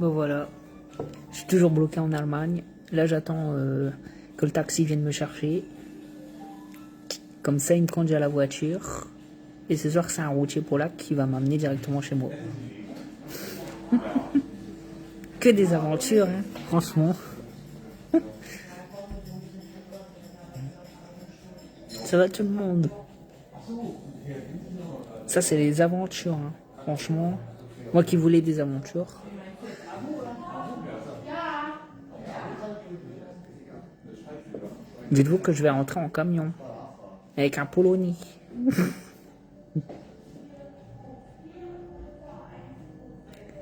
Ben voilà, je suis toujours bloqué en Allemagne. Là, j'attends que le taxi vienne me chercher. Comme ça, il me conduit à la voiture. Et ce soir, c'est un routier polac qui va m'amener directement chez moi. Que des aventures, hein, franchement. Ça va tout le monde. Ça, c'est les aventures, hein. Franchement. Moi qui voulais des aventures. Dites-vous que je vais rentrer en camion. Avec un Polonais.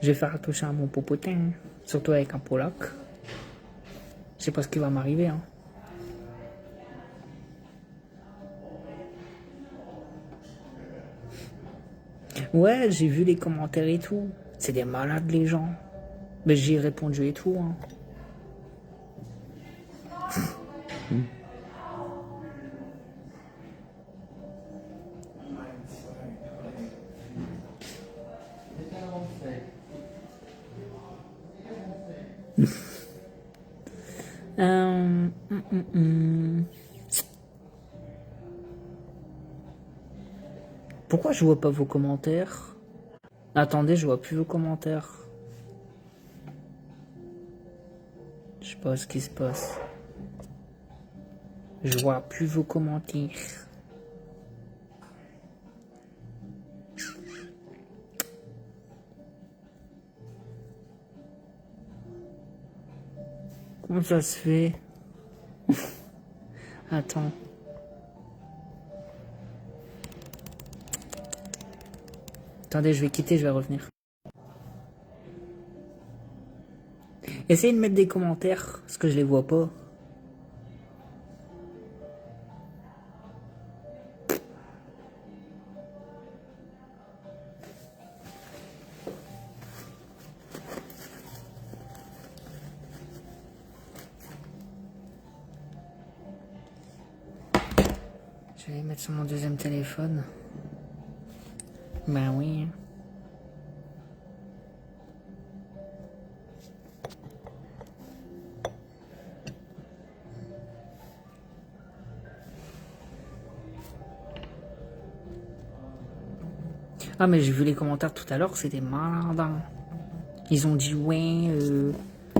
Je vais faire attention à mon popotin. Hein. Surtout avec un Polac. Je sais pas ce qui va m'arriver, hein. Ouais, j'ai vu les commentaires et tout. C'est des malades, les gens. Mais j'y ai répondu et tout, hein. Euh, hum, hum, hum. Pourquoi je vois pas vos commentaires? Attendez, je vois plus vos commentaires. Je sais pas ce qui se passe. Je vois plus vos commentaires. Comment ça se fait? Attends. Attendez, je vais quitter, je vais revenir. Essayez de mettre des commentaires, parce que je les vois pas. Je vais les mettre sur mon deuxième téléphone. Ben oui. Hein. Ah mais j'ai vu les commentaires tout à l'heure, c'était malade. Hein. Ils ont dit ouais,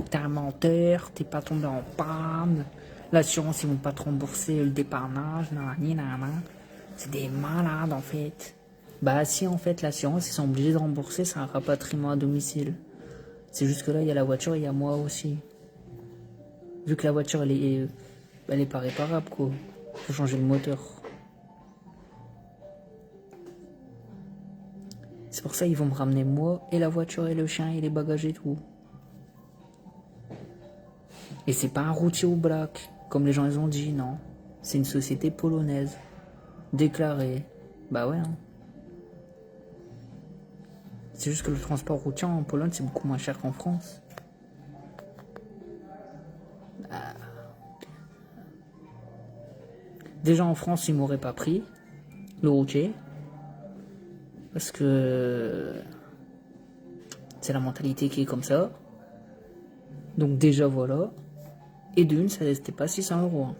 t'es un menteur, t'es pas tombé en panne, l'assurance ils vont pas te rembourser le dépannage, nanani, nanana. C'est des malades en fait. Bah si en fait l'assurance ils sont obligés de rembourser, c'est un rapatriement à domicile. C'est juste que là il y a la voiture et il y a moi aussi. Vu que la voiture elle est pas réparable quoi. Faut changer le moteur. C'est pour ça ils vont me ramener moi et la voiture et le chien et les bagages et tout. Et c'est pas un routier au black, comme les gens ils ont dit, non. C'est une société polonaise. Déclarée. Bah ouais. Hein. C'est juste que le transport routier en Pologne c'est beaucoup moins cher qu'en France. Déjà en France ils m'auraient pas pris, le routier. Parce que c'est la mentalité qui est comme ça. Donc déjà voilà. Et d'une, ça restait pas 600 €. Hein.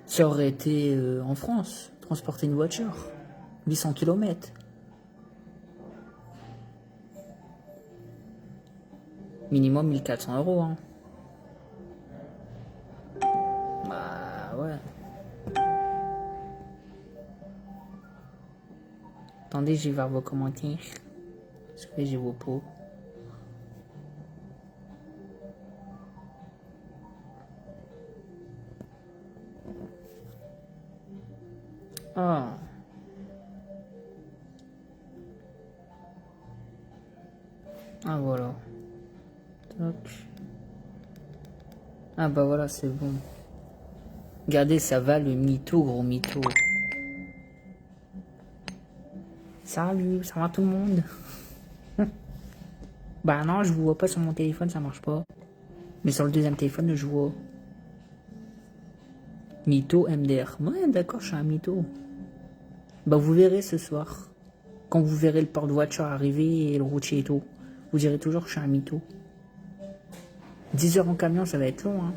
Ça aurait été en France, transporter une voiture. 800 km. Minimum 1400 €. Hein. Bah ouais. Attendez, je vais voir vos commentaires. Parce que j'ai vos pots. Ah. Ah voilà. Toc. Ah bah voilà, c'est bon. Regardez, ça va le mytho, gros mytho. Salut, ça va tout le monde? Bah non, je vous vois pas sur mon téléphone, ça marche pas. Mais sur le deuxième téléphone, je vois. Mytho MDR. Ouais, d'accord, je suis un mytho. Bah vous verrez ce soir. Quand vous verrez le porte-voiture arriver et le routier et tout. Vous direz toujours que je suis un mytho. 10 heures en camion, ça va être long, hein.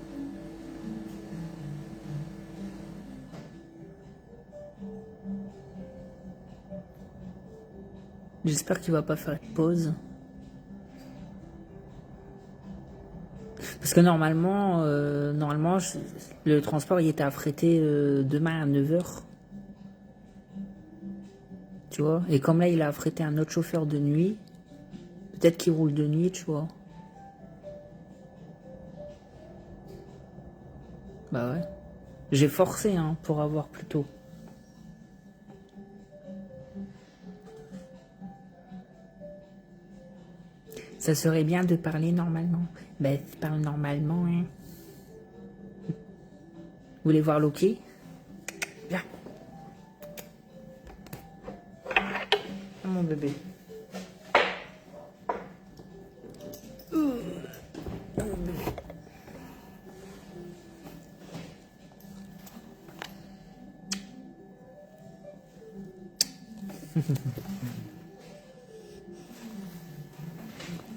J'espère qu'il va pas faire une pause. Parce que normalement, le transport il était affrété demain à 9 heures. Tu vois. Et comme là, il a affrété un autre chauffeur de nuit. Peut-être qu'il roule de nuit, tu vois. Bah ouais. J'ai forcé hein, pour avoir plus tôt. Ça serait bien de parler normalement. Ben, parle normalement, hein. Vous voulez voir Loki? Viens. Mon bébé. Mon bébé.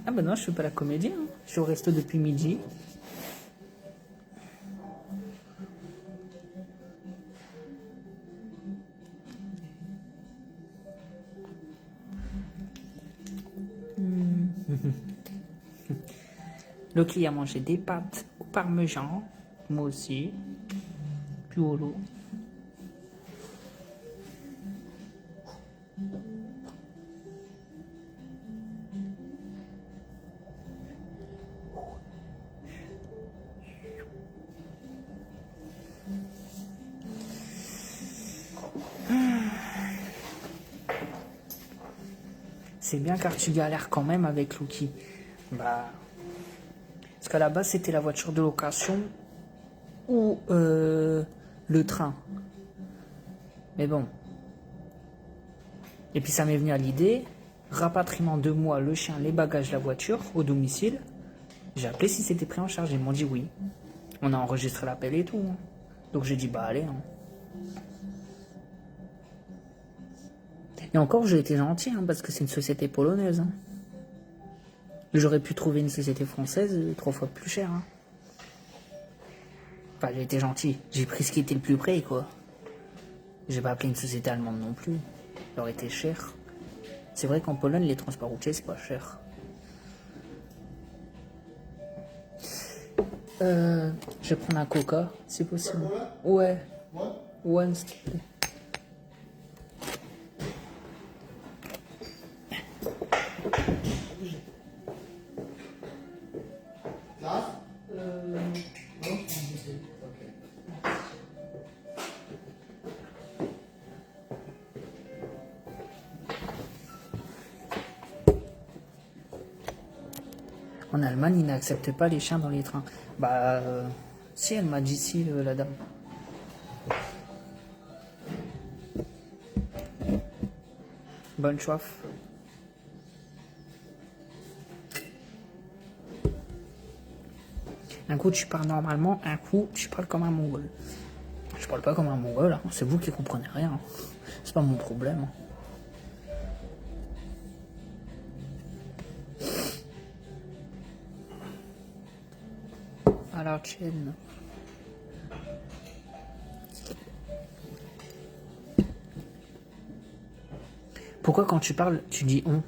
Ah ben non, je fais pas la comédie. Hein. Je suis au resto depuis midi. Loki a mangé des pâtes au parmesan. Moi aussi. Puis au lot. C'est bien car tu galères quand même avec Loki. Bah, parce qu'à la base c'était la voiture de location ou le train. Mais bon. Et puis ça m'est venu à l'idée, rapatriement de moi, le chien, les bagages, la voiture au domicile. J'ai appelé si c'était pris en charge. Ils m'ont dit oui. On a enregistré l'appel et tout. Hein. Donc j'ai dit bah allez. Hein. Et encore j'ai été gentil hein, parce que c'est une société polonaise. Hein. J'aurais pu trouver une société française 3 fois plus chère. Hein. Enfin j'ai été gentil. J'ai pris ce qui était le plus près quoi. J'ai pas appelé une société allemande non plus. Ça aurait été cher. C'est vrai qu'en Pologne les transports routiers c'est pas cher. Je vais prendre un coca, si possible. Ouais. One, s'il te plaît. En Allemagne, ils n'acceptent pas les chiens dans les trains. Bah, si, elle m'a dit si, la dame. Bonne choif. Un coup, tu parles normalement, un coup, tu parles comme un mongol. Je parle pas comme un mongol, hein. C'est vous qui comprenez rien. C'est pas mon problème. À la chaîne. Pourquoi quand tu parles, tu dis on?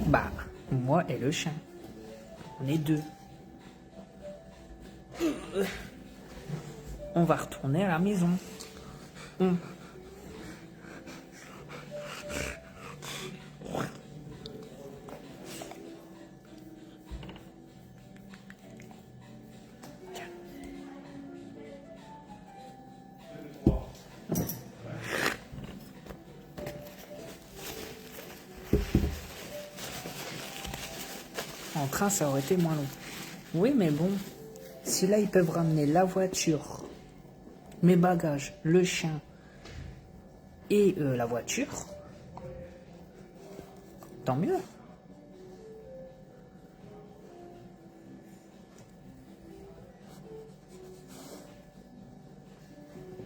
Bah, moi et le chien. On est deux. On va retourner à la maison. En train, ça aurait été moins long. Oui, mais bon, si là, ils peuvent ramener la voiture, mes bagages, le chien et la voiture, tant mieux.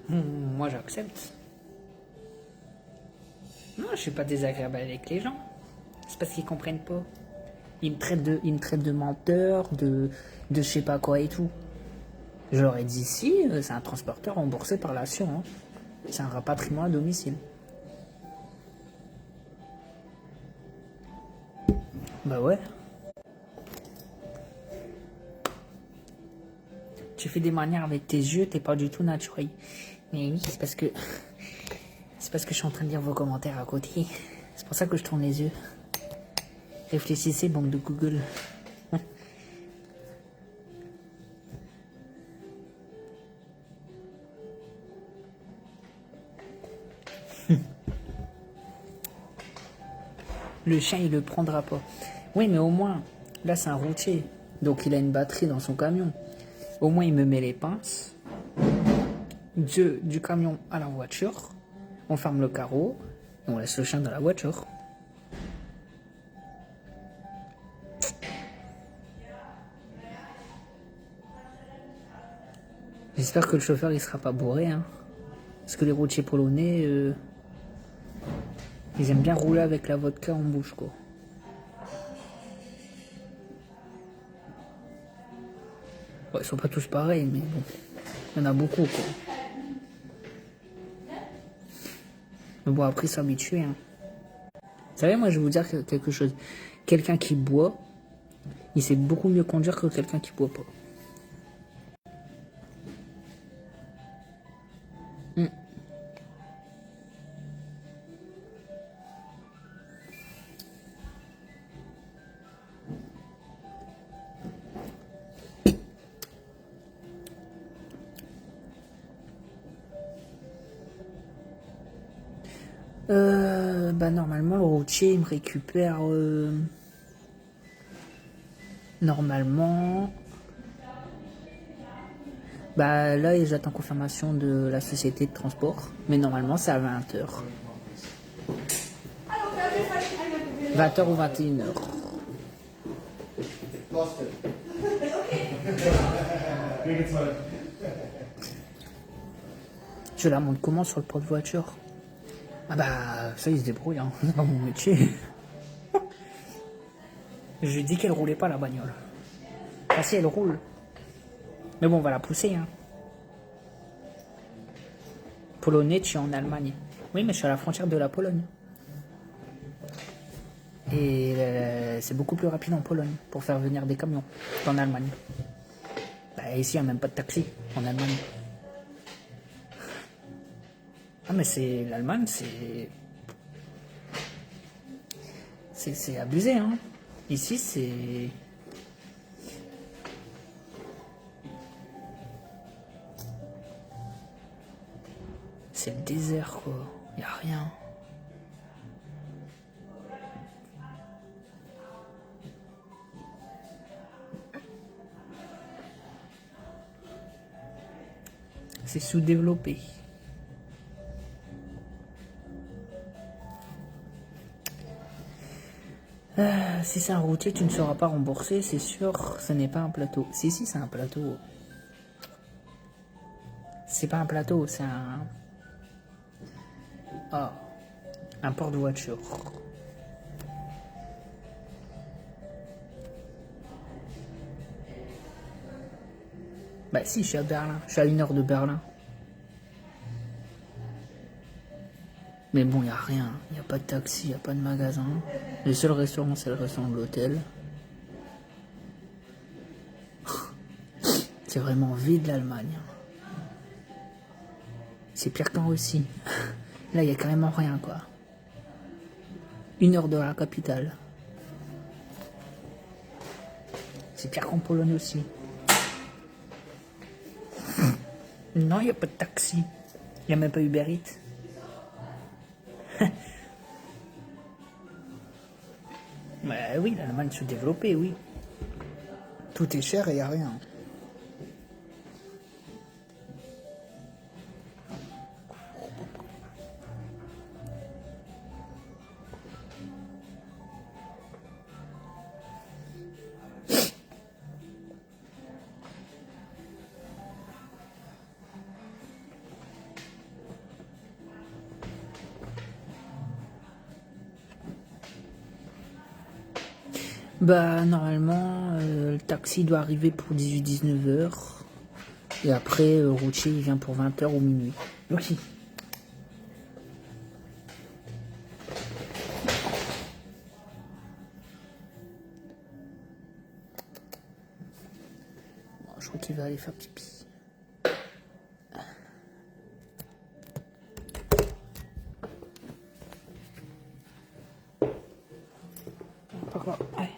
Moi, j'accepte. Non, je suis pas désagréable avec les gens. C'est parce qu'ils comprennent pas. il me traite de menteur, de je sais pas quoi et tout. Je leur ai dit si, c'est un transporteur remboursé par l'assurance. C'est un rapatriement à domicile. Bah ouais. Tu fais des manières avec tes yeux, t'es pas du tout naturel. Mais oui, c'est parce que je suis en train de lire vos commentaires à côté. C'est pour ça que je tourne les yeux. Réfléchissez, banque de Google. Le chien, il le prendra pas. Oui, mais au moins, là, c'est un routier. Donc, il a une batterie dans son camion. Au moins, il me met les pinces. Du camion à la voiture. On ferme le carreau. Et on laisse le chien dans la voiture. J'espère que le chauffeur, il sera pas bourré, hein. Parce que les routiers polonais, ils aiment bien rouler avec la vodka en bouche, quoi. Ouais, ils sont pas tous pareils, mais bon. Il y en a beaucoup, quoi. Mais bon, après, s'habituer, hein. Vous savez, moi, je vais vous dire quelque chose. Quelqu'un qui boit, il sait beaucoup mieux conduire que quelqu'un qui boit pas. Bah normalement le routier il me récupère normalement. Bah là j'attends confirmation de la société de transport, mais normalement c'est à 20h. 20h ou 21h. Je la monte comment sur le porte-voiture? Ah bah ça il se débrouille, hein. C'est pas mon métier. Je lui ai dit qu'elle roulait pas la bagnole. Ah si elle roule. Mais bon on va la pousser, hein. Polonais, tu es en Allemagne. Oui mais je suis à la frontière de la Pologne. Et c'est beaucoup plus rapide en Pologne pour faire venir des camions qu'en Allemagne. Bah, ici, il n'y a même pas de taxi en Allemagne. Ah, mais c'est l'Allemagne, c'est abusé, hein. Ici, c'est le désert, quoi. Il n'y a rien. C'est sous-développé. Si c'est un routier, tu ne seras pas remboursé, c'est sûr, ce n'est pas un plateau. Si, c'est un plateau. C'est pas un plateau, c'est un... Ah, un porte-voiture. Bah si, je suis à Berlin. Je suis à 1 heure de Berlin. Mais bon, il n'y a rien. Il n'y a pas de taxi, il n'y a pas de magasin. Le seul restaurant, c'est le restaurant de l'hôtel. C'est vraiment vide l'Allemagne. C'est pire qu'en Russie. Là, il n'y a carrément rien, quoi. 1 heure de la capitale. C'est pire qu'en Pologne aussi. Non, il n'y a pas de taxi. Il n'y a même pas Uber Eats. Bah oui, l'Allemagne sous-développée, oui. Tout est cher et il n'y a rien. Bah, normalement, le taxi doit arriver pour 18-19 heures. Et après, routier, il vient pour 20 heures ou minuit. Oui. Bon, je crois qu'il va aller faire pipi. Par là, allez.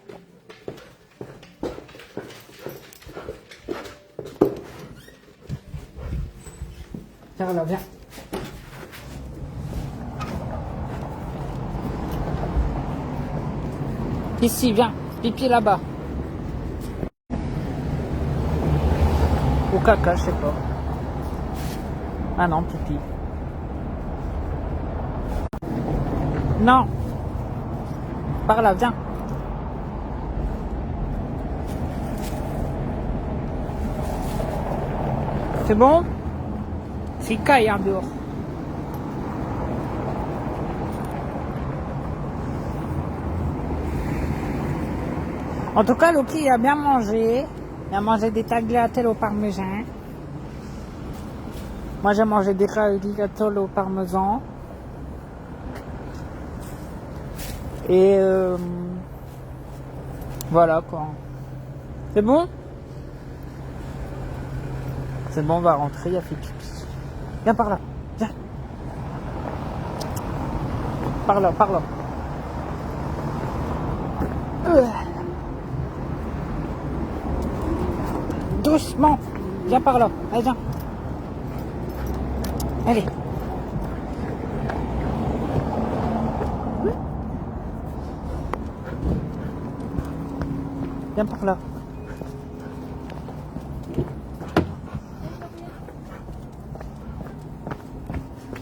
Viens là, viens. Ici, viens. Pipi là-bas. Ou caca, je sais pas. Ah non, pipi. Non. Par là, viens. C'est bon? C'est caille en dehors. En tout cas, Loki il a bien mangé. Il a mangé des tagliatelles au parmesan. Moi, j'ai mangé des tagliatelles au parmesan. Et voilà quoi. C'est bon? C'est bon, on va rentrer, il a fait pipi. Viens par là, viens. Par là, par là. Doucement. Viens par là. Allez, viens. Allez. Viens par là.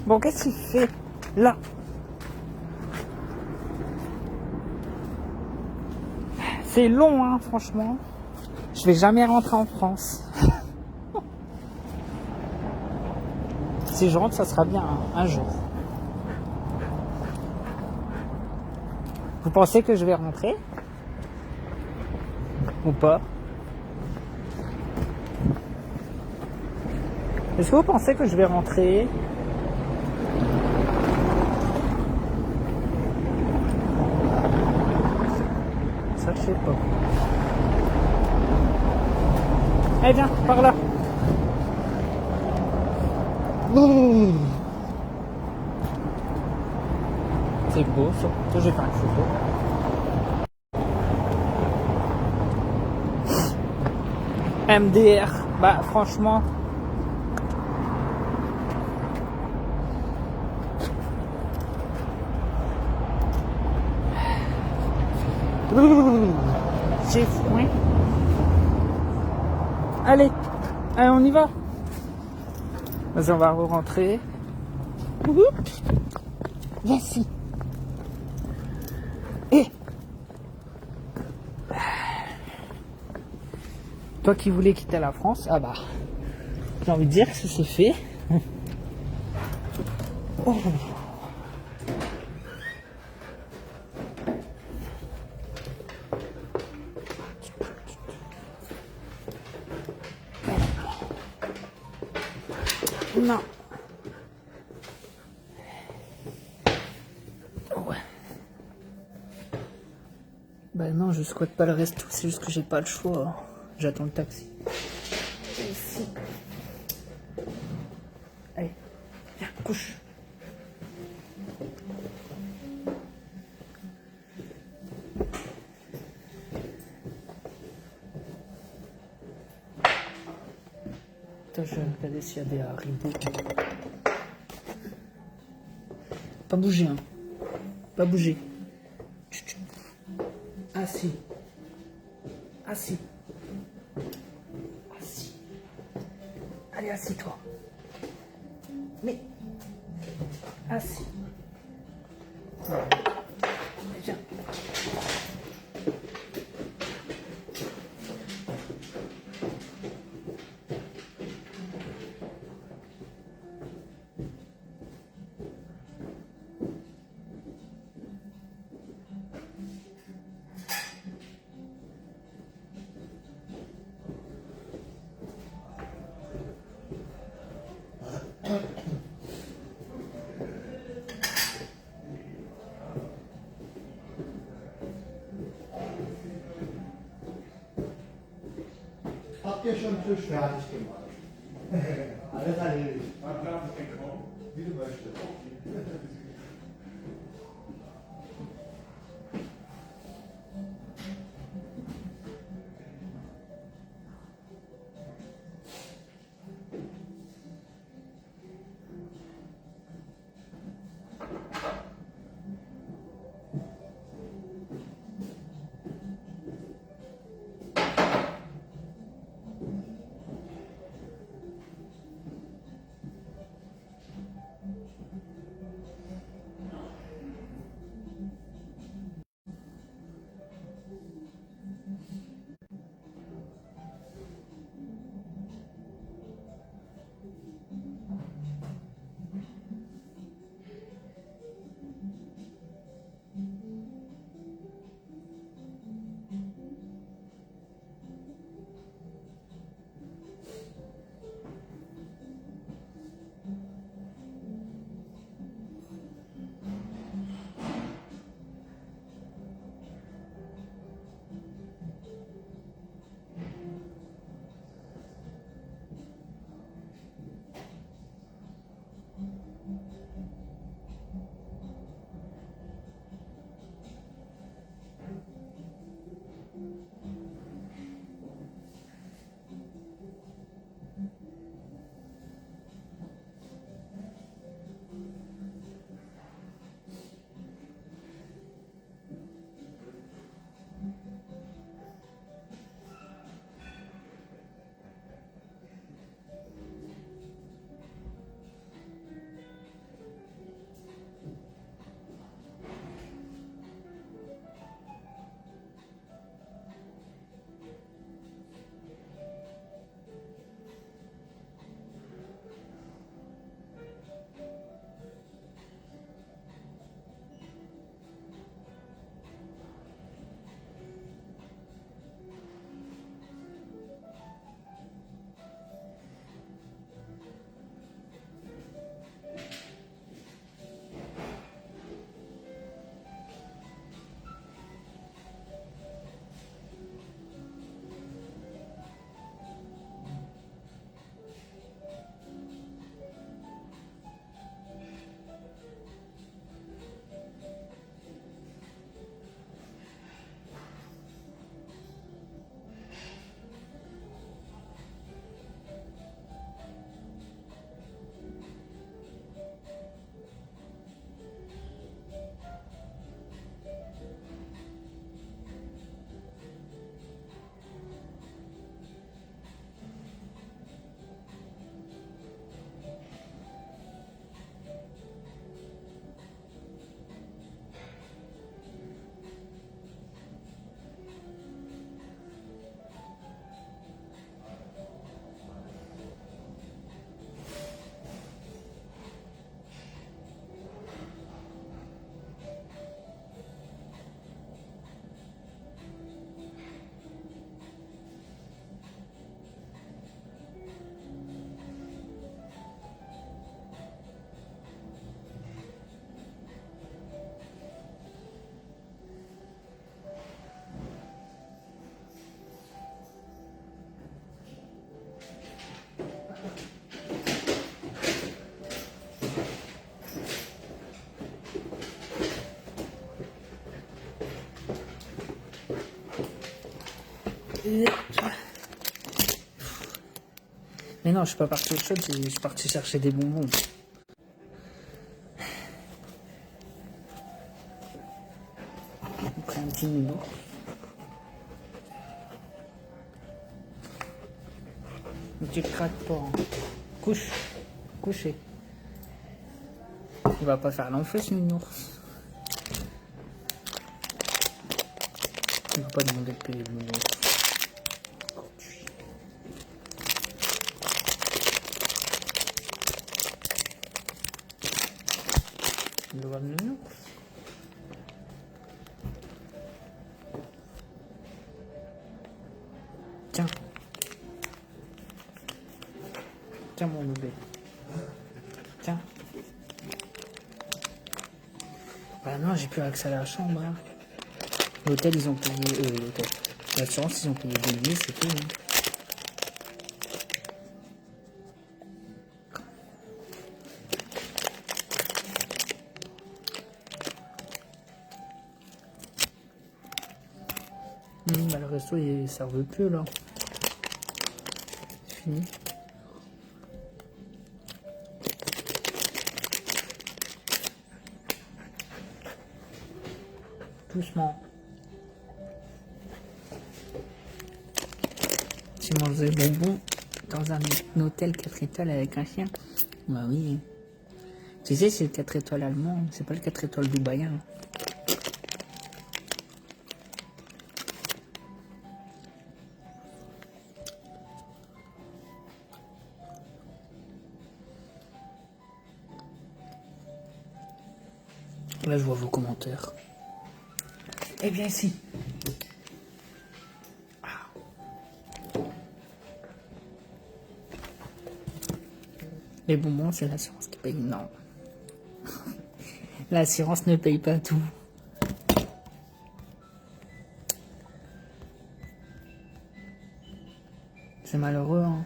Bon, qu'est-ce qu'il fait là? C'est long, hein, franchement. Je vais jamais rentrer en France. Si je rentre, ça sera bien un jour. Vous pensez que je vais rentrer? Ou pas? Est-ce que vous pensez que je vais rentrer? Ça, je sais pas. Allez, viens, par là. C'est beau, ça. Ça, j'ai fait une photo. MDR, bah franchement. J'ai froid. Allez, allez, on y va. Vas-y, on va re-rentrer. Viens ici. Et toi qui voulais quitter la France, ah bah, j'ai envie de dire que ça s'est fait. Oh. Non. Ouais. Bah non, je squatte pas le resto, c'est juste que j'ai pas le choix. J'attends le taxi. Ici. Allez, viens, couche. Attends, je vais regarder s'il y a des haribots. Pas bouger, hein. Pas bouger. Assis. Assis. Assis. Allez, assis-toi. Mais. Assis. Voilà. Viens. yaşam söz vermiştim var. Hadi hadi. Bir başladı. Mais non, je suis pas parti au shop, je suis parti chercher des bonbons. On prend un petit nounou. Mais tu craques pas. Hein. Couche. Coucher. Il va pas faire l'enfeu ce nounours. Il va pas demander de payer le nounours. Il va le nounours. Tiens. Tiens mon bébé. Tiens. Bah non, j'ai plus accès à la chambre. Hein. L'hôtel, ils ont payé... l'hôtel. L'assurance, ils ont payé 2 nuits, c'est tout. Hein. le resto, ça veut plus, là. C'est fini. Doucement. Tu manges des bonbons dans un hôtel 4 étoiles avec un chien? Bah oui. Tu sais, c'est le 4 étoiles allemand, c'est pas le 4 étoiles dubaïen. Là, je vois vos commentaires. Eh bien, si. Les bonbons, c'est l'assurance qui paye. Non. L'assurance ne paye pas tout. C'est malheureux, hein.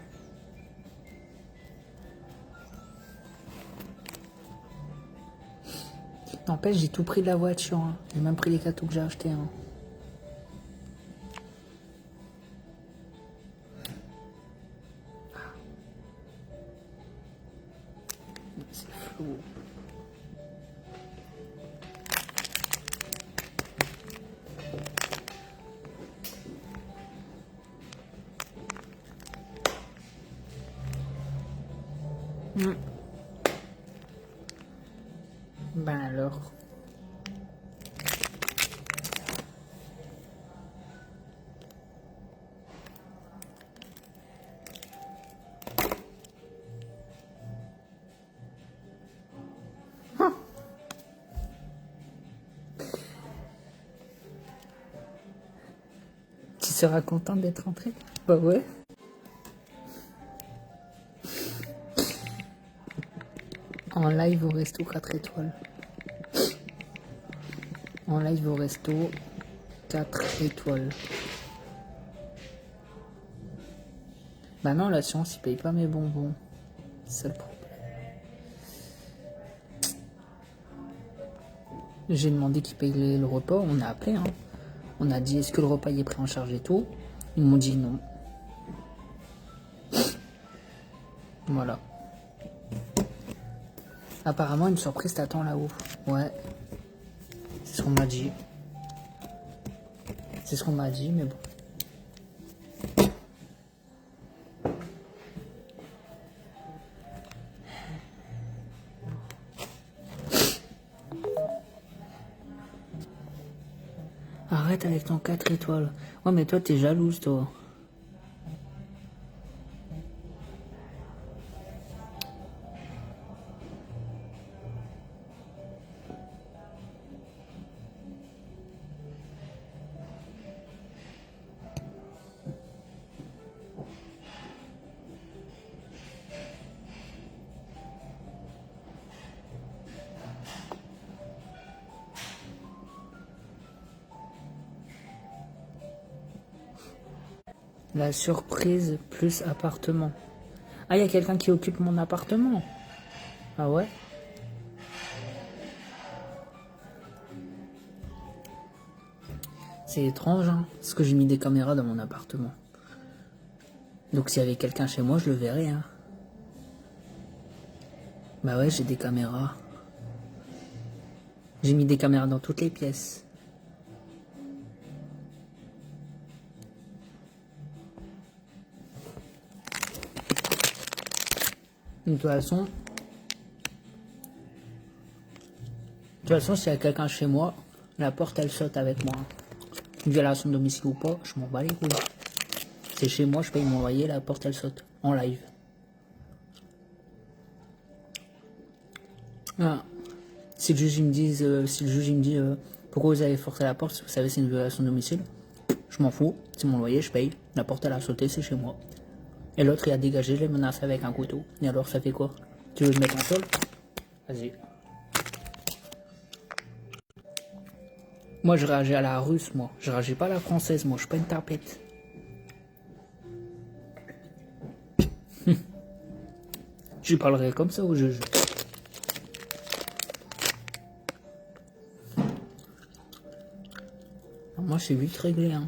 N'empêche, j'ai tout pris de la voiture. Hein. J'ai même pris les gâteaux que j'ai achetés. Hein. C'est flou. Ben alors. Tu seras content d'être rentré? Bah ouais. En live au resto 4 étoiles. En live au resto 4 étoiles. Bah non, l'assurance, il paye pas mes bonbons. C'est ça le problème. J'ai demandé qu'ils payent le repas, on a appelé. Hein. On a dit, est-ce que le repas y est pris en charge et tout? Ils m'ont dit non. Voilà. Apparemment, une surprise t'attend là-haut. Ouais. C'est ce qu'on m'a dit. C'est ce qu'on m'a dit, mais bon. Arrête avec ton 4 étoiles. Ouais, mais toi, t'es jalouse, toi. La surprise plus appartement. Ah, il y a quelqu'un qui occupe mon appartement. Ah ouais? C'est étrange, hein, parce que j'ai mis des caméras dans mon appartement. Donc s'il y avait quelqu'un chez moi, je le verrais, hein. Bah ouais, j'ai des caméras. J'ai mis des caméras dans toutes les pièces. De toute façon, s'il y a quelqu'un chez moi, la porte elle saute avec moi. Une violation de domicile ou pas, je m'en bats les couilles. C'est chez moi, je paye mon loyer, la porte elle saute. En live. Ah. Si le juge il me dit pourquoi vous avez forcé la porte, vous savez c'est une violation de domicile, je m'en fous, c'est mon loyer, je paye. La porte elle a sauté, c'est chez moi. Et l'autre il a dégagé, je l'ai menacé avec un couteau. Et alors ça fait quoi? Tu veux me mettre en sol? Vas-y. Moi je réagis à la russe, moi. Je réagis pas à la française, moi. Je suis pas une tapette. Je parlerai comme ça au juge. Moi c'est vite réglé, hein.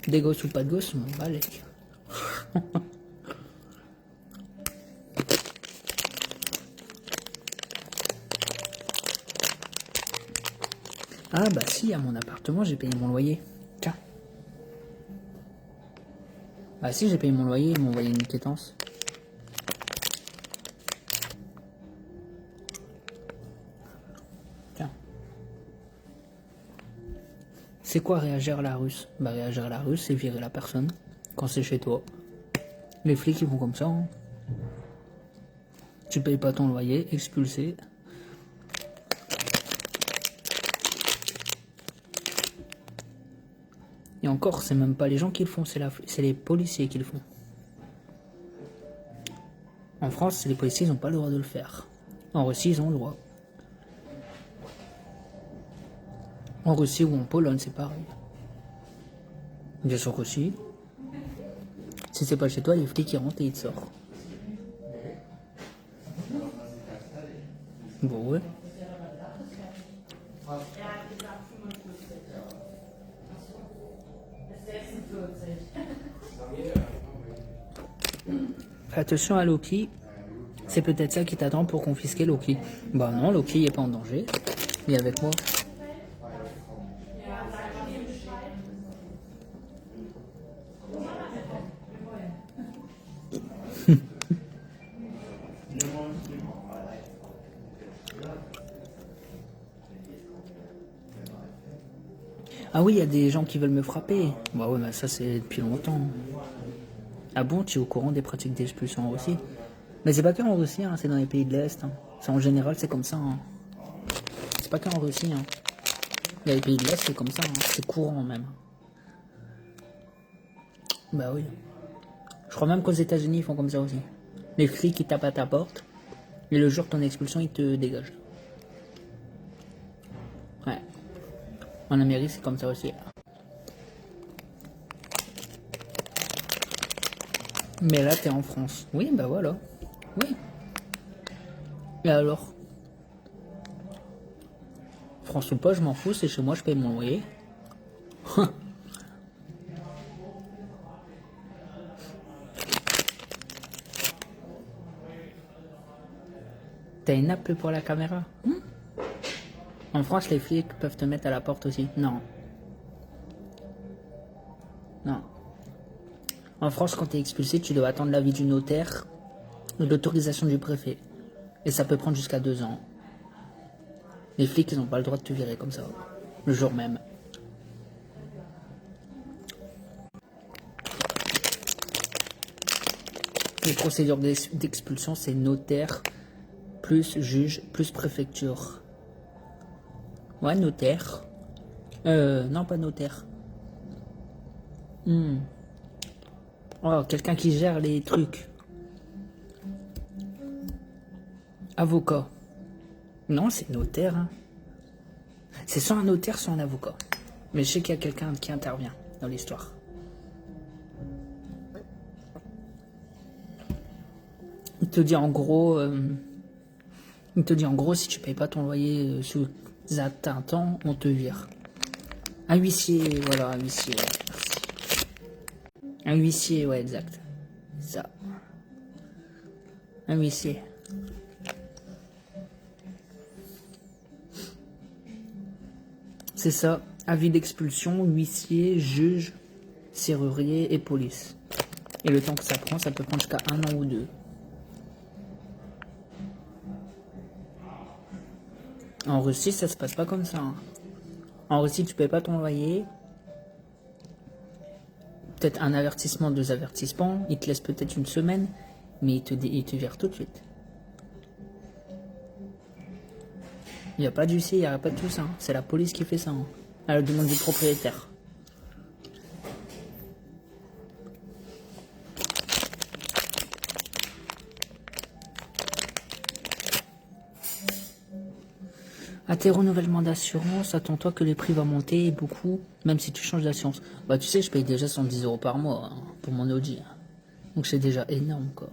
Des gosses ou pas de gosses, on va aller. Ah bah si, à mon appartement, j'ai payé mon loyer. Tiens. Bah si, j'ai payé mon loyer, ils m'ont envoyé une quittance. Tiens. C'est quoi réagir à la russe? Bah réagir à la russe, c'est virer la personne quand c'est chez toi. Les flics, ils font comme ça. Hein. Tu payes pas ton loyer, expulsé. Et encore, c'est même pas les gens qui le font, c'est les policiers qui le font. En France, les policiers n'ont pas le droit de le faire. En Russie, ils ont le droit. En Russie ou en Pologne, c'est pareil. Bien sûr aussi. Si c'est pas chez toi, les flics qui rentrent et ils te sortent. Bon, ouais. Attention à Loki, c'est peut-être ça qui t'attend pour confisquer Loki. Bah non, Loki est pas en danger. Il est avec moi. Ah oui, il y a des gens qui veulent me frapper. Bah ouais, mais ça c'est depuis longtemps. Ah bon, tu es au courant des pratiques d'expulsion en Russie? Mais c'est pas qu'en Russie, hein, c'est dans les pays de l'Est. Hein. C'est en général, c'est comme ça. Hein. C'est pas qu'en Russie. Hein. Il y a les pays de l'Est, c'est comme ça. Hein. C'est courant même. Bah oui. Je crois même qu'aux États-Unis, ils font comme ça aussi. Les flics, ils tapent à ta porte. Et le jour de ton expulsion, ils te dégagent. Ouais. En Amérique, c'est comme ça aussi. Mais là, t'es en France. Oui, bah voilà. Oui. Et alors? France ou pas, je m'en fous, c'est chez moi, je paye mon loyer. T'as une app pour la caméra? En France, les flics peuvent te mettre à la porte aussi. Non. Non. En France, quand t'es expulsé, tu dois attendre l'avis du notaire et l'autorisation du préfet. Et ça peut prendre jusqu'à 2 ans. Les flics, ils n'ont pas le droit de te virer comme ça, le jour même. Les procédures d'expulsion, c'est notaire, plus juge, plus préfecture. Ouais, notaire. Non, pas notaire. Oh, quelqu'un qui gère les trucs. Avocat. Non, c'est notaire. Hein. C'est soit un notaire, soit un avocat. Mais je sais qu'il y a quelqu'un qui intervient dans l'histoire. Il te dit en gros, si tu payes pas ton loyer sous un temps, on te vire. Un huissier, voilà, un huissier. Merci. Un huissier, ouais, exact. Ça. Un huissier. C'est ça. Avis d'expulsion, huissier, juge, serrurier et police. Et le temps que ça prend, ça peut prendre jusqu'à 1 an ou 2. En Russie, ça se passe pas comme ça. Hein. En Russie, tu payes pas ton loyer. Peut-être un avertissement, 2 avertissements. Ils te laissent peut-être une semaine, mais ils te virent tout de suite. Il n'y a pas d'huissier, il n'y a pas de tout ça. Hein. C'est la police qui fait ça. Hein. À la demande du propriétaire. À tes renouvellements d'assurance, attends-toi que les prix vont monter et beaucoup, même si tu changes d'assurance. Bah tu sais, je paye déjà 110 € par mois hein, pour mon Audi. Donc c'est déjà énorme quoi.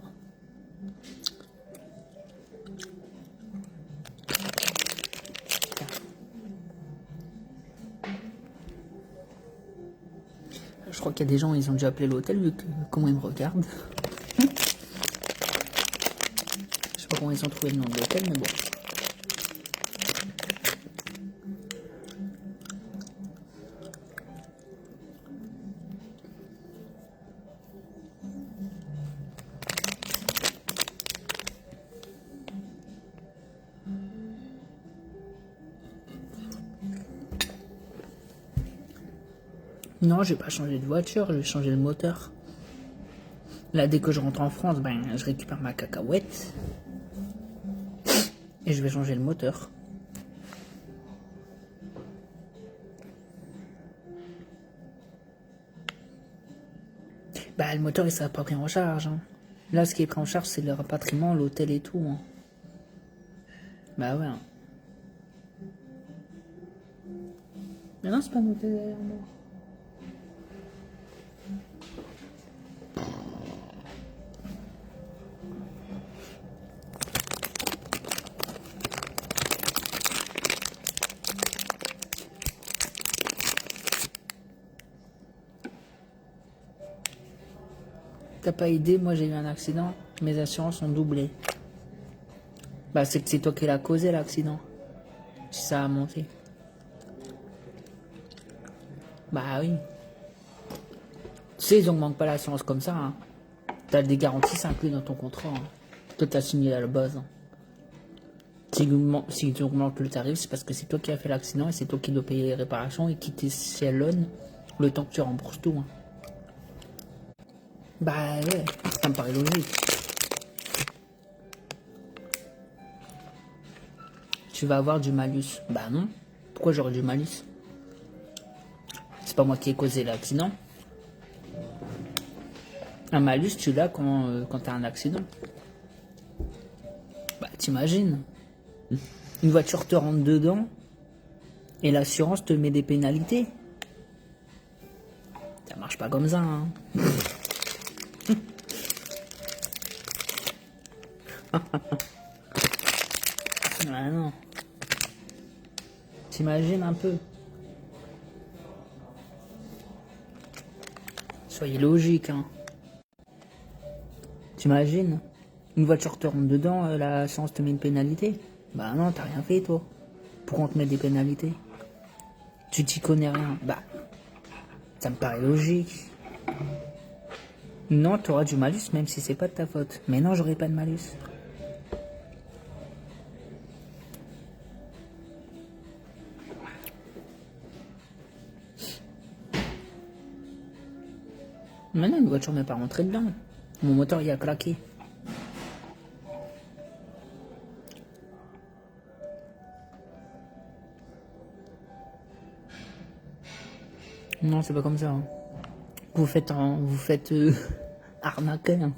Je crois qu'il y a des gens, ils ont déjà appelé l'hôtel vu que comment ils me regardent. Je sais pas comment ils ont trouvé le nom de l'hôtel, mais bon. Non, j'ai pas changé de voiture, je vais changer le moteur. Là, dès que je rentre en France, ben, je récupère ma cacahuète. Et je vais changer le moteur. Bah, le moteur, il sera pas pris en charge. Hein. Là, ce qui est pris en charge, c'est le rapatriement, l'hôtel et tout. Hein. Bah ouais. Hein. Mais non, c'est pas un hôtel derrière moi. T'as pas idée, moi j'ai eu un accident, mes assurances sont doublées. Bah c'est que c'est toi qui l'as causé l'accident. Si ça a monté. Bah oui. Tu sais, ils augmentent pas l'assurance comme ça. Hein. T'as des garanties inclus dans ton contrat. Hein. Toi t'as signé à la base. Hein. Si tu augmentes le tarif, c'est parce que c'est toi qui as fait l'accident et c'est toi qui dois payer les réparations et qui t'échelonne le temps que tu rembourses tout. Hein. Bah ouais, ça me paraît logique. Tu vas avoir du malus. Bah non. Pourquoi j'aurais du malus? C'est pas moi qui ai causé l'accident. Un malus, tu l'as quand t'as un accident. Bah t'imagines. Une voiture te rentre dedans et l'assurance te met des pénalités. Ça marche pas comme ça. Hein. Ah non. T'imagines un peu. Soyez logique, hein. T'imagines? Une voiture te rentre dedans, l'assurance te met une pénalité? Bah non, t'as rien fait, toi. Pourquoi on te met des pénalités? Tu t'y connais rien. Bah, ça me paraît logique. Non, t'auras du malus, même si c'est pas de ta faute. Mais non, j'aurai pas de malus. Mais non, une voiture n'est pas rentrée dedans. Mon moteur, il a claqué. Non, c'est pas comme ça. Hein. Vous faites arnaquer. Hein.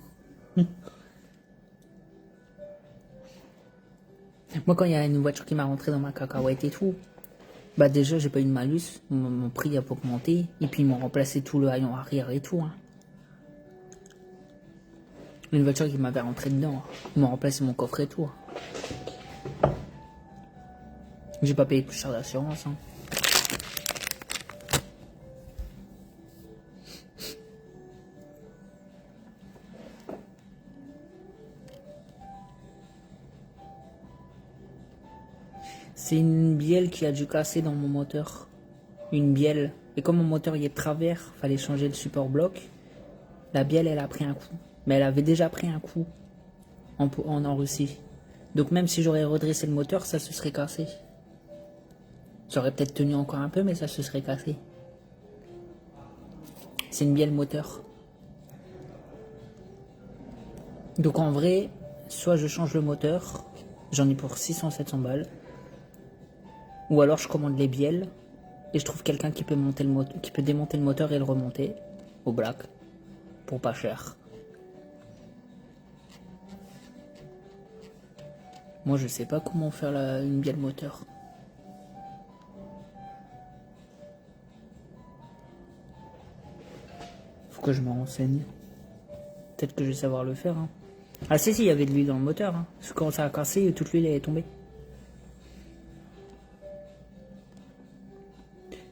Moi, quand il y a une voiture qui m'a rentré dans ma cacahuète et tout, bah déjà, j'ai pas eu de malus. Mon prix a pas augmenté. Et puis, ils m'ont remplacé tout le haillon arrière et tout. Hein. Une voiture qui m'avait rentré dedans. Ils m'ont remplacé mon coffre et tout. J'ai pas payé plus cher d'assurance. Hein. C'est une bielle qui a dû casser dans mon moteur. Une bielle. Et comme mon moteur y est de travers, fallait changer le support bloc. La bielle, elle a pris un coup. Mais elle avait déjà pris un coup en Russie. Donc même si j'aurais redressé le moteur, ça se serait cassé. Ça aurait peut-être tenu encore un peu, mais ça se serait cassé. C'est une bielle moteur. Donc en vrai, soit je change le moteur, j'en ai pour 600-700 balles. Ou alors je commande les bielles et je trouve quelqu'un qui peut démonter le moteur et le remonter au black pour pas cher. Moi je sais pas comment faire une bielle moteur. Faut que je me renseigne. Peut-être que je vais savoir le faire. Hein. Ah si, il y avait de l'huile dans le moteur. Hein. Parce que quand ça a cassé, toute l'huile est tombée.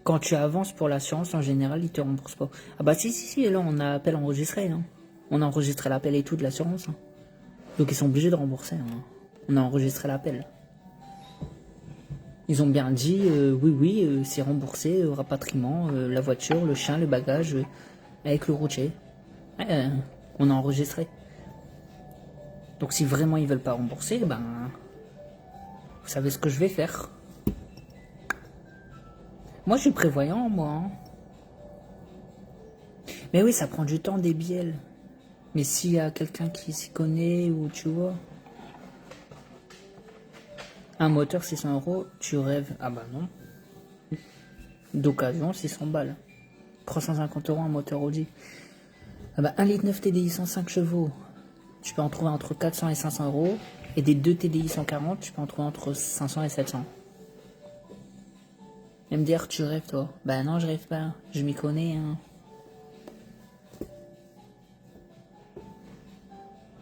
Quand tu avances pour l'assurance, en général, ils te remboursent pas. Ah bah si, là, on a appel enregistré. Hein. On a enregistré l'appel et tout de l'assurance. Hein. Donc ils sont obligés de rembourser. Hein. On a enregistré l'appel. Ils ont bien dit, oui, c'est remboursé, rapatriement, la voiture, le chien, le bagage, avec le routier. Ouais, on a enregistré. Donc si vraiment ils veulent pas rembourser, ben, vous savez ce que je vais faire. Moi, je suis prévoyant, moi. Hein. Mais oui, ça prend du temps, des bielles. Mais s'il y a quelqu'un qui s'y connaît, ou tu vois... Un moteur, 600 €, tu rêves. Ah bah non. D'occasion, 600 balles. 350 € un moteur Audi. Ah bah 1,9 litre TDI 105 chevaux. Tu peux en trouver entre 400 et 500 €. Et des 2 TDI 140, tu peux en trouver entre 500 et 700. MDR, tu rêves, toi? Bah non, je rêve pas. Je m'y connais, hein.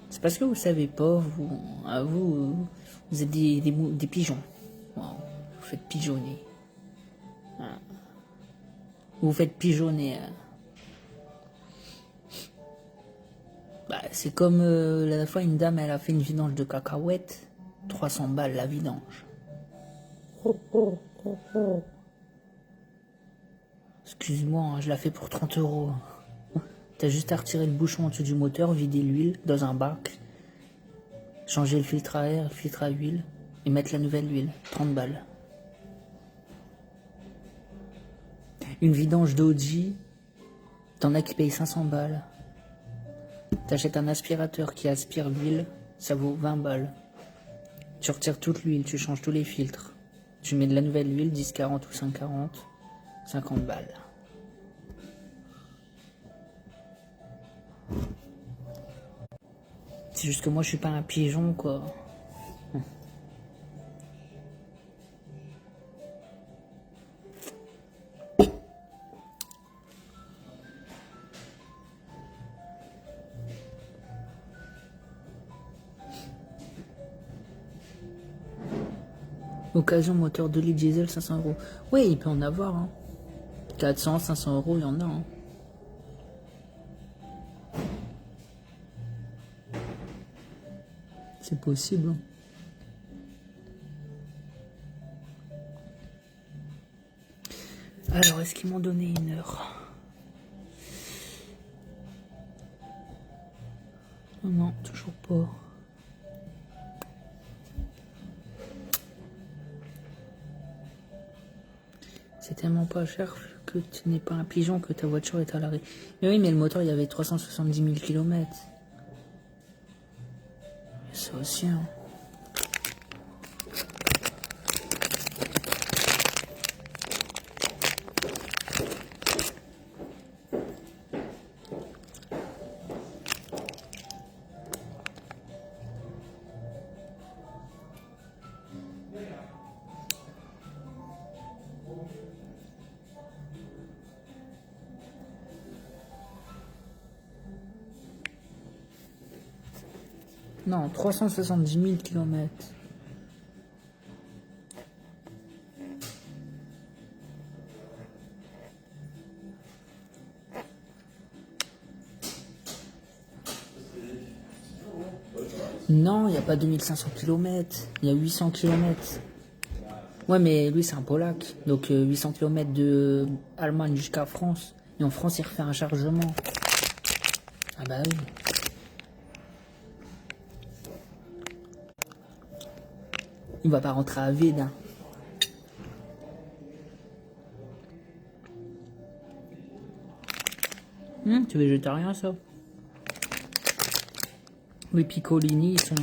C'est parce que vous savez pas, vous êtes des pigeons. Wow. Vous faites pigeonner. Vous faites pigeonner. Bah, c'est comme la dernière fois, une dame, elle a fait une vidange de cacahuètes. 300 balles la vidange. Excuse-moi, hein, je la fais pour 30 €. T'as juste à retirer le bouchon en dessous du moteur, vider l'huile dans un bac, changer le filtre à air, le filtre à huile, et mettre la nouvelle huile. 30 balles. Une vidange d'Audi, t'en as qui payent 500 balles. T'achètes un aspirateur qui aspire l'huile, ça vaut 20 balles. Tu retires toute l'huile, tu changes tous les filtres. Tu mets de la nouvelle huile, 10,40 ou 5,40, 50 balles. C'est juste que moi je suis pas un pigeon quoi. Occasion moteur 2 litres diesel 500 €. Oui, il peut en avoir. Hein. 400, 500 €, il y en a. Hein. C'est possible. Hein. Alors, est-ce qu'ils m'ont donné 1 heure? Non, toujours pas. C'est tellement pas cher que tu n'es pas un pigeon, que ta voiture est à l'arrêt. Mais oui, mais le moteur, il y avait 370 000 km. Ça aussi, hein. Non, 370 000 km. Non, il n'y a pas 2500 km, il y a 800 km. Ouais, mais lui, c'est un Polac. Donc, 800 km de Allemagne jusqu'à France. Et en France, il refait un chargement. Ah bah oui. Il va pas rentrer à vide. Hein. Tu es végétarien, ça? Les Piccolini, ils sont...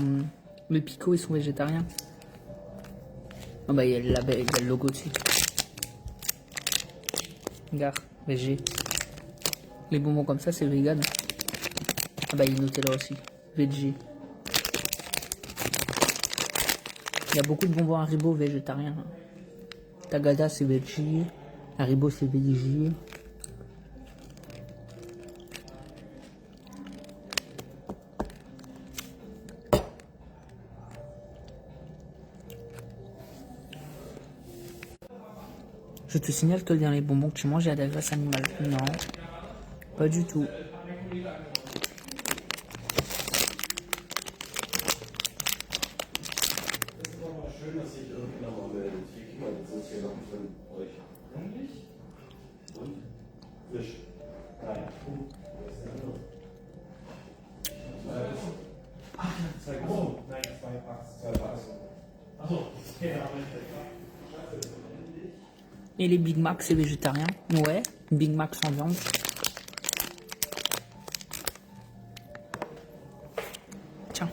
Les Pico, ils sont végétariens. Ah bah, il y a le label, il y a le logo dessus. Regarde, végé. Les bonbons comme ça, c'est vegan. Ah bah, il est noté là aussi. Veggie. Il y a beaucoup de bonbons Haribo végétariens. Tagada, c'est veggie. Haribo, c'est veggie. Je te signale que dans les bonbons que tu manges, il y a de la graisse animale. Non, pas du tout. Schön, dass sich irgendjemand mal meldet. Hier, guck mal, das ist hier noch von euch. Eigentlich? Und? Fisch. Nein. Wo ist der andere? Zwei Großen. Nein, zwei Packs. Zwei Packs. Achso, okay, aber Et les Big Mac, c'est végétarien? Ouais, Big Mac sans viande. Tiens.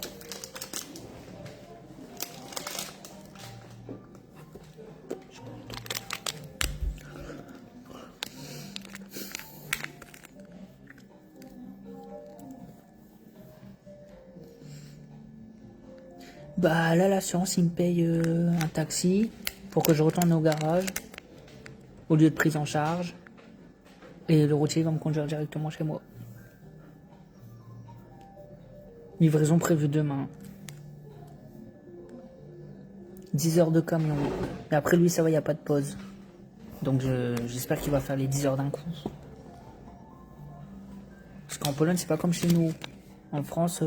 Bah là, l'assurance, il me paye un taxi pour que je retourne au garage au lieu de prise en charge. Et le routier va me conduire directement chez moi. Livraison prévue demain. 10 heures de camion. Et après lui, ça va, il n'y a pas de pause. Donc j'espère qu'il va faire les 10 heures d'un coup. Parce qu'en Pologne, c'est pas comme chez nous. En France,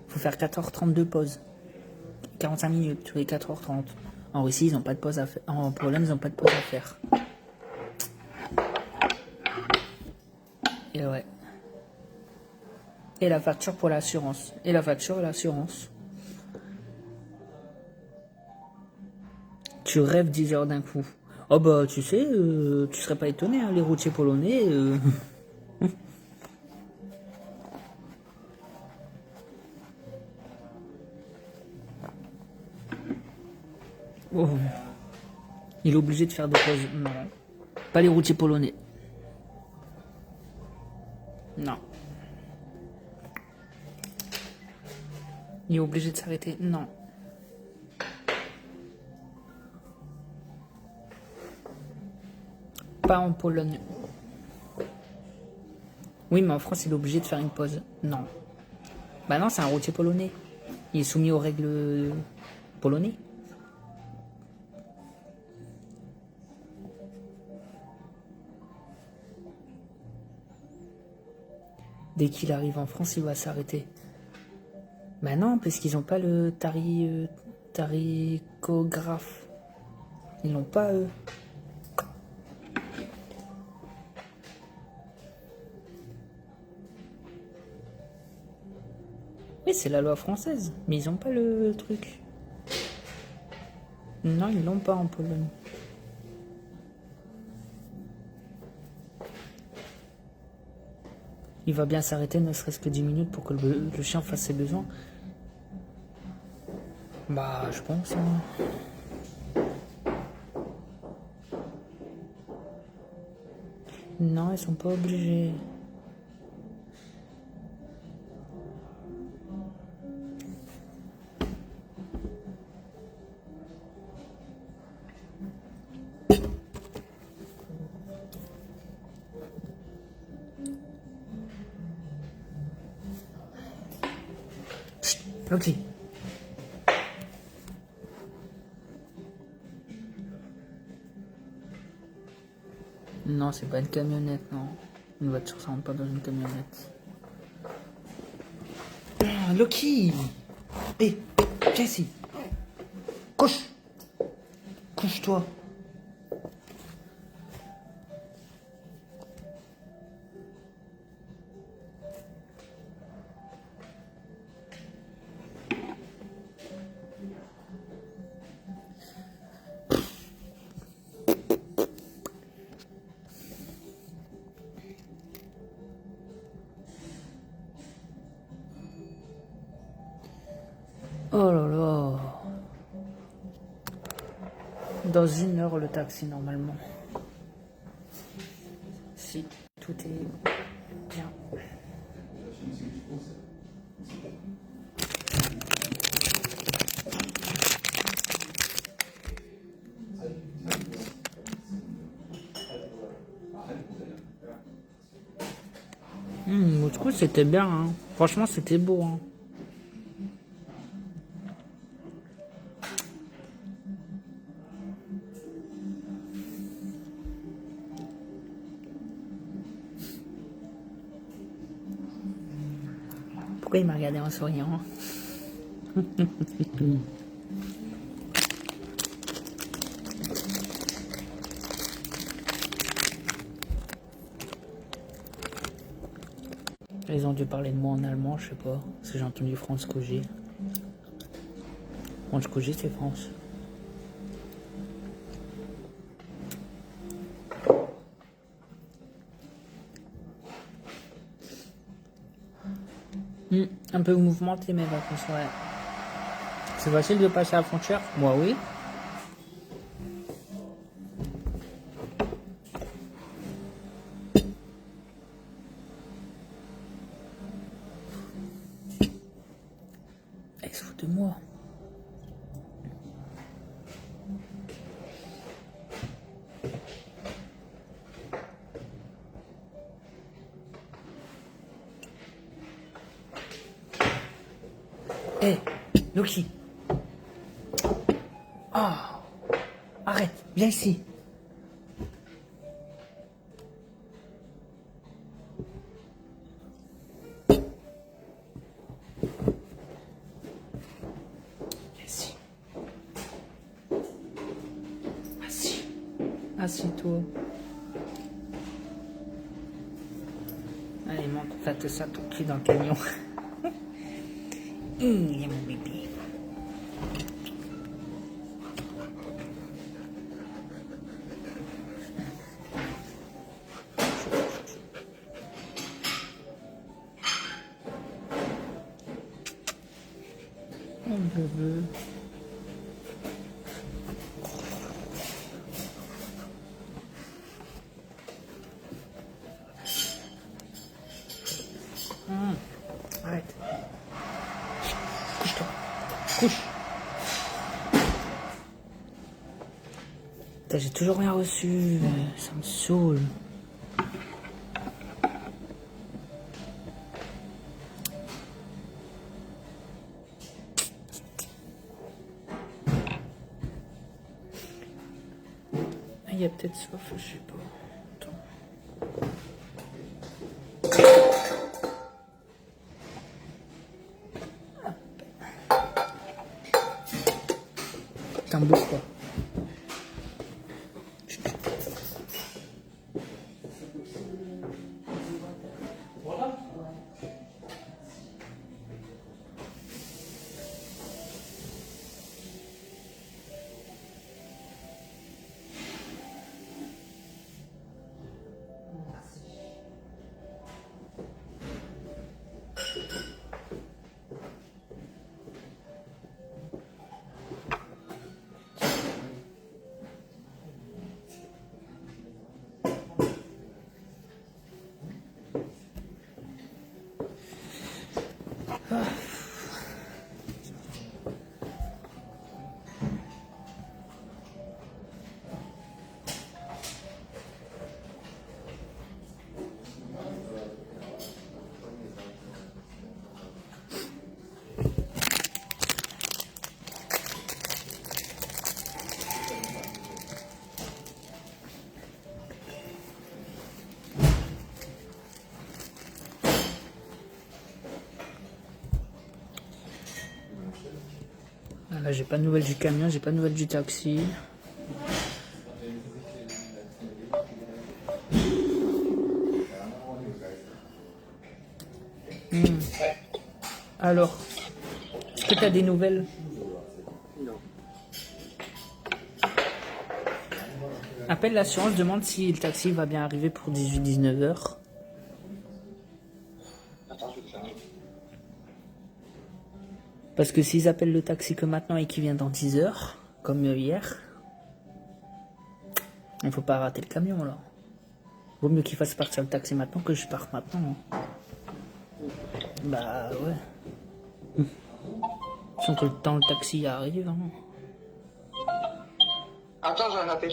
faut faire 4h30 de pause. 45 minutes, tous les 4h30. En Russie, ils n'ont pas de pause à faire. En Pologne, ils n'ont pas de pause à faire. Et ouais. Et la facture pour l'assurance. Et la facture et l'assurance. Tu rêves 10 heures d'un coup. Oh bah tu sais, tu serais pas étonné, hein, les routiers polonais. Oh. Il est obligé de faire des pauses. Non. Pas les routiers polonais. Non. Il est obligé de s'arrêter. Non. Pas en Pologne. Oui, mais en France, il est obligé de faire une pause. Non. Bah non, c'est un routier polonais. Il est soumis aux règles polonais. Dès qu'il arrive en France, il va s'arrêter. Bah non, parce qu'ils n'ont pas le tachographe. Ils l'ont pas, eux. Oui, c'est la loi française, mais ils n'ont pas le truc. Non, ils l'ont pas en Pologne. Il va bien s'arrêter, ne serait-ce que 10 minutes pour que le chien fasse ses besoins. Bah, je pense. Hein. Non, ils sont pas obligés. Ok. Non, c'est pas une camionnette, non. Une voiture, ça rentre pas dans une camionnette. Ah, Loki! Hé, viens ici. Couche! Couche-toi. Oh là là. Dans 1 heure le taxi normalement. Si tout est bien. Du coup c'était bien, hein. Franchement c'était beau. Hein. Pourquoi il m'a regardé en souriant? Ils ont dû parler de moi en allemand, je sais pas. Parce que j'ai entendu France Cogé. France Cogé, c'est France. Un peu mouvementé mes vacances, ouais. C'est facile de passer à la frontière? Moi, oui. Elle se fout de moi. Hé, hey, Loki. Oh, arrête, viens ici. Viens ici. Assis. Assis-toi. Allez, monte, faites ça ton cul dans le camion. Il est mon bébé. Mon bébé. Arrête. Couche-toi. Couche. Putain, j'ai toujours rien reçu. Ça me saoule. Il y a peut-être soif, je sais pas. T'en bouge pas. Là, j'ai pas de nouvelles du camion, j'ai pas de nouvelles du taxi. Alors, est-ce que t'as des nouvelles? Non. Appelle l'assurance, demande si le taxi va bien arriver pour 18-19 heures. Attends, je vais faire. Parce que s'ils appellent le taxi que maintenant et qu'il vient dans 10 heures, comme hier, il faut pas rater le camion là. Vaut mieux qu'il fasse partir le taxi maintenant que je parte maintenant. Bah ouais. Sans que le temps le taxi arrive. Hein. Attends, j'ai un appel.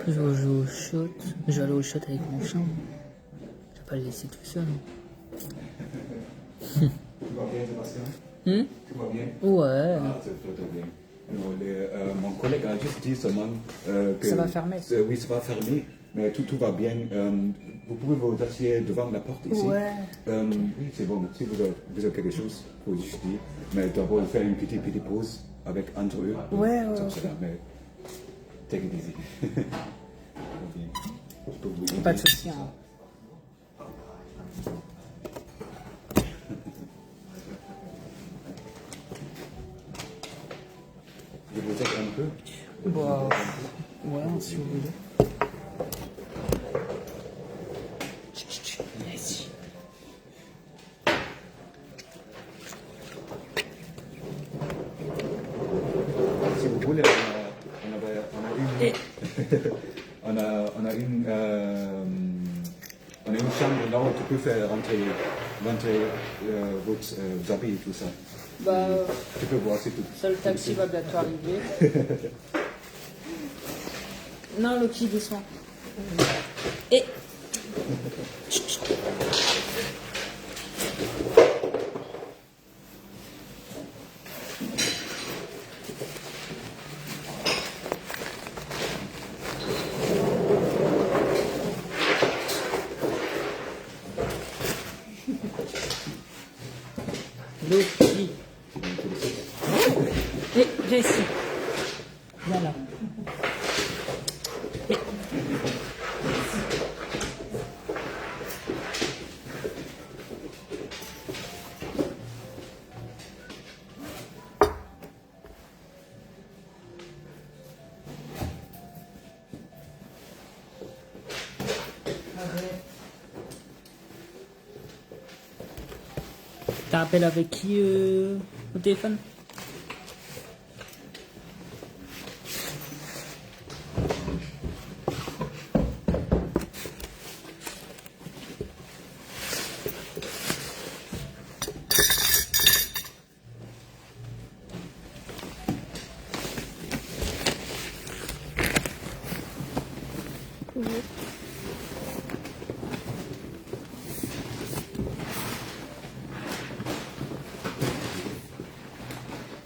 Je vais jouer au shot. Je vais aller au shot avec mon chien. Je vais pas le laisser tout seul. Tu vas bien, Sébastien? Tu vas bien? Ouais. Ah, c'est très bien. Non, mon collègue a juste dit seulement que... Ça va fermer. Oui, ça va fermer, mais tout va bien. Vous pouvez vous asseoir devant la porte ici. Ouais. Oui, c'est bon. Si vous avez besoin de quelque chose, vous juste dire. Mais d'abord, faire une petite pause avec entre eux. Ouais. Comme ça, mais take it easy. Je peux vous aider. Pas de soucis. Hein. Je vous aide un peu. Bah, ouais, si vous voulez. Merci. Si vous voulez, on a une chambre là où tu peux faire rentrer vos habits et tout ça. Bah, Tu peux voir, c'est tout. ça, le taxi va bientôt arriver. Non, Loki, descends. Et. Loki. Et viens ici. Viens là. Et. T'as appelé avec qui au téléphone?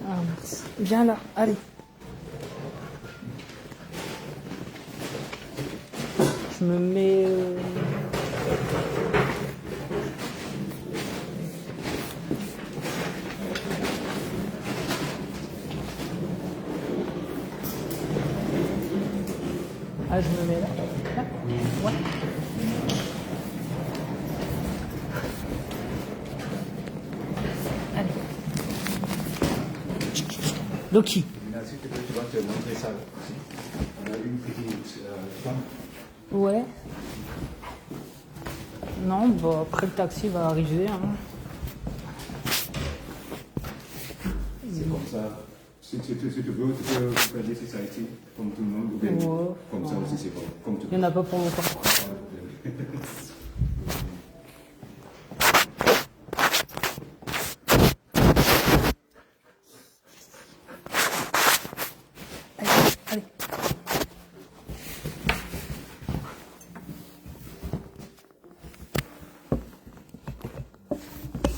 Ah, merci. Viens là, allez. Je me mets... Ah, je me mets là. Là? Ouais. Allez. Loki. Là, si tu veux, tu vas te montrer ça aussi. On a une petite chambre. Ouais. Non, bah après le taxi va arriver. Hein. C'est comme ça. Si tu veux, tu peux laisser ça ici, comme tout le monde. Ou bien Ouais. comme ça aussi, c'est bon. Comme tout Il n'y en a pas pour longtemps. Pas de problème. Allez, allez.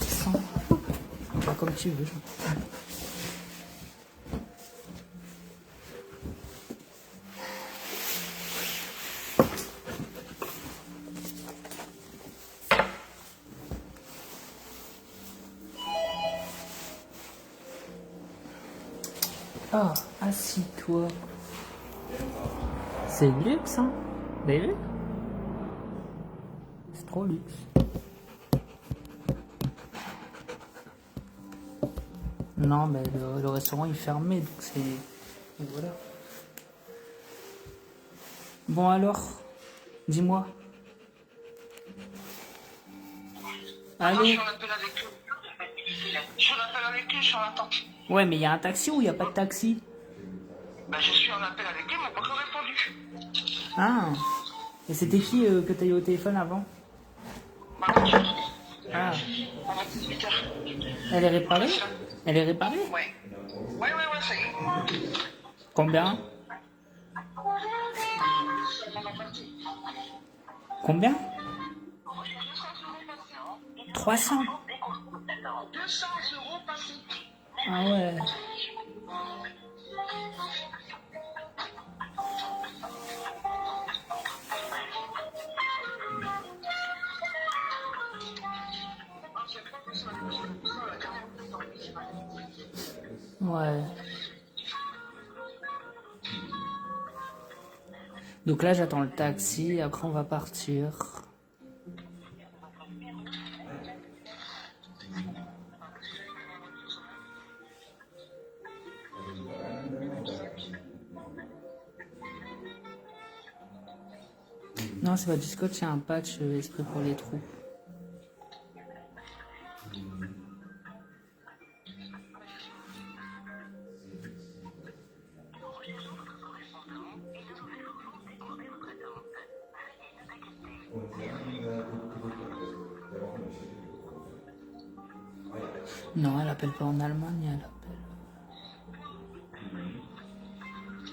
Descends. Comme tu veux. Ah, assis-toi. C'est luxe, hein? Vous avez vu? C'est trop luxe. Non, mais le restaurant est fermé, donc c'est... donc voilà. Bon alors, dis-moi. Je Allez. suis en appel avec eux. Je suis en appel avec eux, je suis en attente. Ouais, mais il y a un taxi ou il n'y a pas de taxi? Ben, je suis en appel avec eux, ils m'ont pas encore répondu. Ah. Et c'était qui que t'as eu au téléphone avant? Ma voiture, Ah. à 18h. Elle est réparée? Elle est réparée? Ouais. Ouais, ça y est. Combien? Combien? 300. 200 euros passés. Ah ouais. Ouais. Donc là, j'attends le taxi, après on va partir. Non, c'est pas du scotch, c'est un patch esprit pour les trous. Non, elle appelle pas en Allemagne,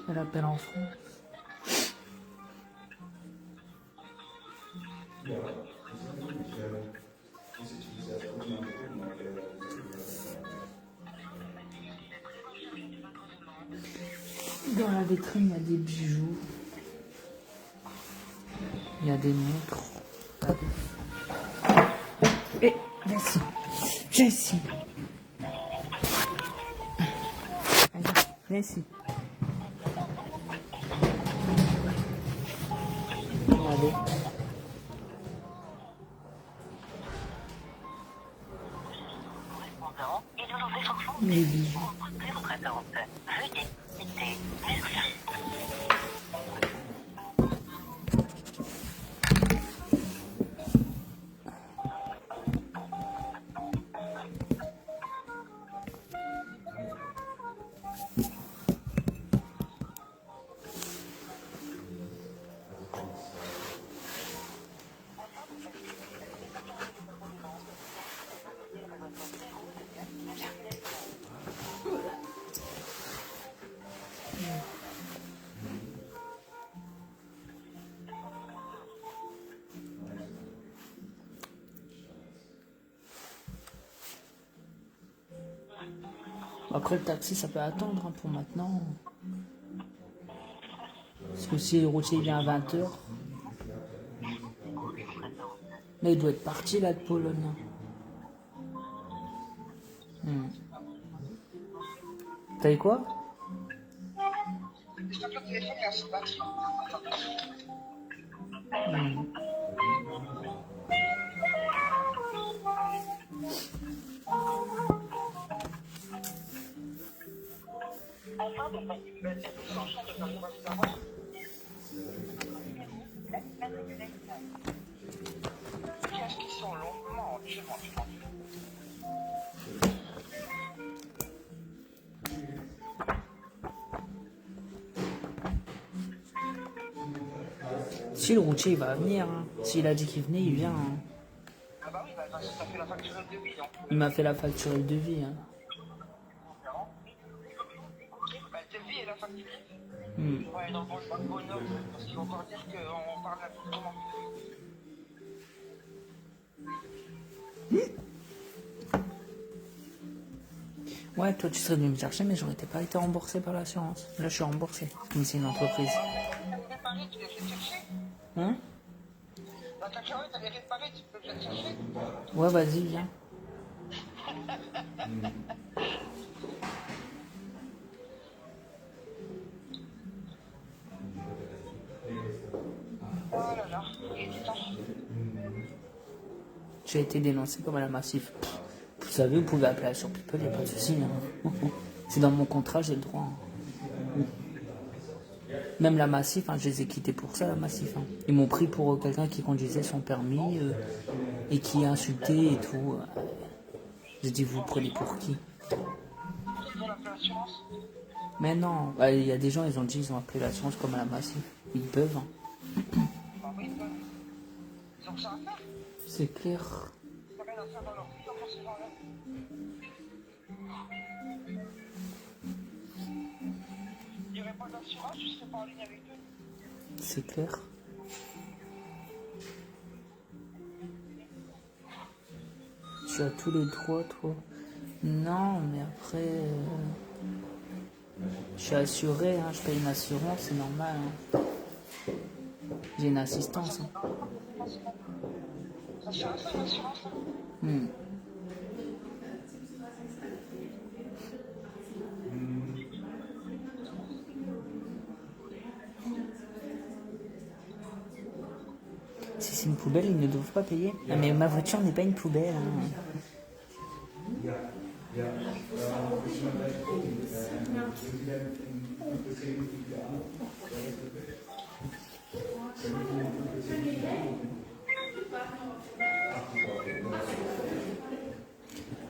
elle appelle en France. Dans la vitrine, il y a des bijoux. Il y a des montres. Et viens ici. Viens ici. Allez, viens ici. Allez. Les bijoux. Après le taxi ça peut attendre hein, pour maintenant. Parce que si le routier vient à 20h. Là il doit être parti là de Pologne. T'as dit quoi? J'espère que le téléphone est assez batterie. Qu'est-ce qu'ils sont longs? Je mange. Si le routier il va venir, hein. S'il a dit qu'il venait, il vient. Hein. Ah bah oui, bah, ça fait la facture de devis, donc. Il m'a fait la facture et le devis. Hein. Bah, le devis et la facture. Hmm. Ouais, dans le bonheur, parce qu'ils vont encore dire qu'on parle comment. Ouais, toi tu serais venu me chercher, mais j'aurais pas été remboursé par l'assurance. Là je suis remboursé, mais c'est une entreprise. Réparer, tu les fais chercher. Hein? La cacahuète, elle est réparée, tu peux la chercher. Ouais, vas-y, viens. Oh là là, j'ai du temps. J'ai été dénoncé comme à la Massif. Vous savez, vous pouvez appeler sur People, il n'y a pas de souci. Hein. C'est dans mon contrat, j'ai le droit. Hein. Même la Massif, hein, je les ai quittés pour ça, la Massif. Hein. Ils m'ont pris pour quelqu'un qui conduisait son permis et qui insultait et tout. J'ai dit, vous prenez pour qui? Ils ont appelé l'assurance. Mais non, il y a des gens, ils ont dit, ils ont appelé l'assurance comme à la Massif. Ils peuvent. Hein. Bah oui, ils ont que ça à faire. C'est clair. T'as rien à faire dans leur vie, encore ces gens-là. Il n'y aurait pas d'assurance, je serais pas en ligne avec eux. C'est clair. Tu as tous les droits, toi. Non, mais après, je suis assuré, hein, je paye une assurance, c'est normal. Hein. J'ai une assistance. Hein. Hmm. Si c'est une poubelle, ils ne doivent pas payer. Ah, mais ma voiture n'est pas une poubelle. Hein.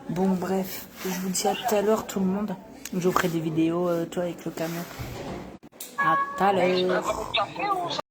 Bon, bref, je vous dis à tout à l'heure, tout le monde. Je vous ferai des vidéos, toi, avec le camion. À tout à l'heure.